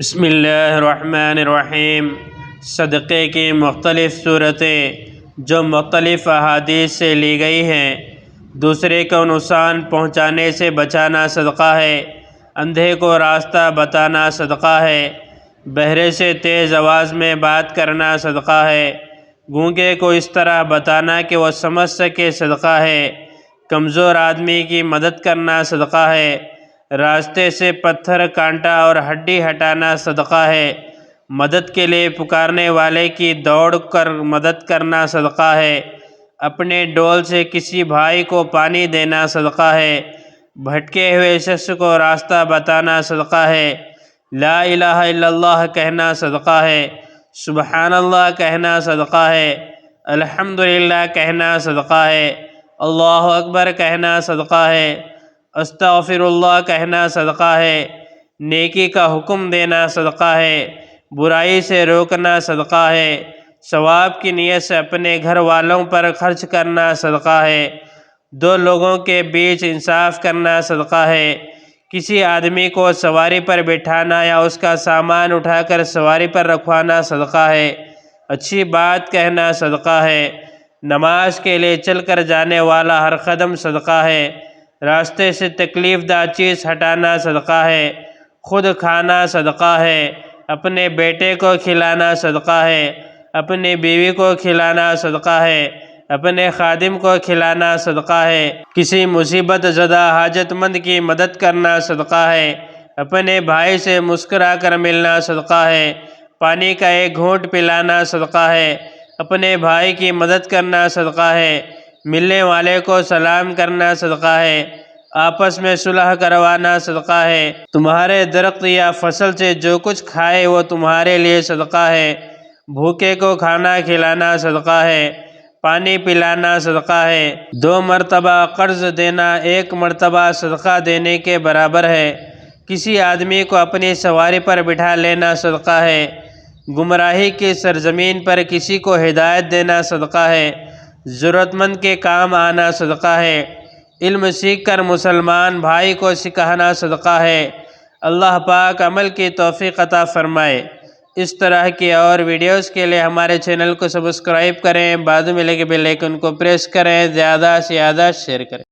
بسم اللہ الرحمن الرحیم۔ صدقے کی مختلف صورتیں جو مختلف احادیث سے لی گئی ہیں۔ دوسرے کو نقصان پہنچانے سے بچانا صدقہ ہے۔ اندھے کو راستہ بتانا صدقہ ہے۔ بہرے سے تیز آواز میں بات کرنا صدقہ ہے۔ گونگے کو اس طرح بتانا کہ وہ سمجھ سکے صدقہ ہے۔ کمزور آدمی کی مدد کرنا صدقہ ہے۔ راستے سے پتھر، کانٹا اور ہڈی ہٹانا صدقہ ہے۔ مدد کے لیے پکارنے والے کی دوڑ کر مدد کرنا صدقہ ہے۔ اپنے ڈول سے کسی بھائی کو پانی دینا صدقہ ہے۔ بھٹکے ہوئے شخص کو راستہ بتانا صدقہ ہے۔ لا الہ الا اللہ کہنا صدقہ ہے۔ سبحان اللہ کہنا صدقہ ہے۔ الحمدللہ کہنا صدقہ ہے۔ اللہ اکبر کہنا صدقہ ہے۔ استغفر اللہ کہنا صدقہ ہے۔ نیکی کا حکم دینا صدقہ ہے۔ برائی سے روکنا صدقہ ہے۔ ثواب کی نیت سے اپنے گھر والوں پر خرچ کرنا صدقہ ہے۔ دو لوگوں کے بیچ انصاف کرنا صدقہ ہے۔ کسی آدمی کو سواری پر بٹھانا یا اس کا سامان اٹھا کر سواری پر رکھوانا صدقہ ہے۔ اچھی بات کہنا صدقہ ہے۔ نماز کے لیے چل کر جانے والا ہر قدم صدقہ ہے۔ راستے سے تکلیف دہ چیز ہٹانا صدقہ ہے۔ خود کھانا صدقہ ہے۔ اپنے بیٹے کو کھلانا صدقہ ہے۔ اپنی بیوی کو کھلانا صدقہ ہے۔ اپنے خادم کو کھلانا صدقہ ہے۔ کسی مصیبت زدہ حاجت مند کی مدد کرنا صدقہ ہے۔ اپنے بھائی سے مسکرا کر ملنا صدقہ ہے۔ پانی کا ایک گھونٹ پلانا صدقہ ہے۔ اپنے بھائی کی مدد کرنا صدقہ ہے۔ ملنے والے کو سلام کرنا صدقہ ہے۔ آپس میں صلح کروانا صدقہ ہے۔ تمہارے درخت یا فصل سے جو کچھ کھائے وہ تمہارے لیے صدقہ ہے۔ بھوکے کو کھانا کھلانا صدقہ ہے۔ پانی پلانا صدقہ ہے۔ 2 مرتبہ قرض دینا 1 مرتبہ صدقہ دینے کے برابر ہے۔ کسی آدمی کو اپنی سواری پر بٹھا لینا صدقہ ہے۔ گمراہی کی سرزمین پر کسی کو ہدایت دینا صدقہ ہے۔ ضرورت مند کے کام آنا صدقہ ہے۔ علم سیکھ کر مسلمان بھائی کو سکھانا صدقہ ہے۔ اللہ پاک عمل کی توفیق عطا فرمائے۔ اس طرح کی اور ویڈیوز کے لیے ہمارے چینل کو سبسکرائب کریں، بعد میں لگے بیل آئیکن کو پریس کریں، زیادہ سے زیادہ شیئر کریں۔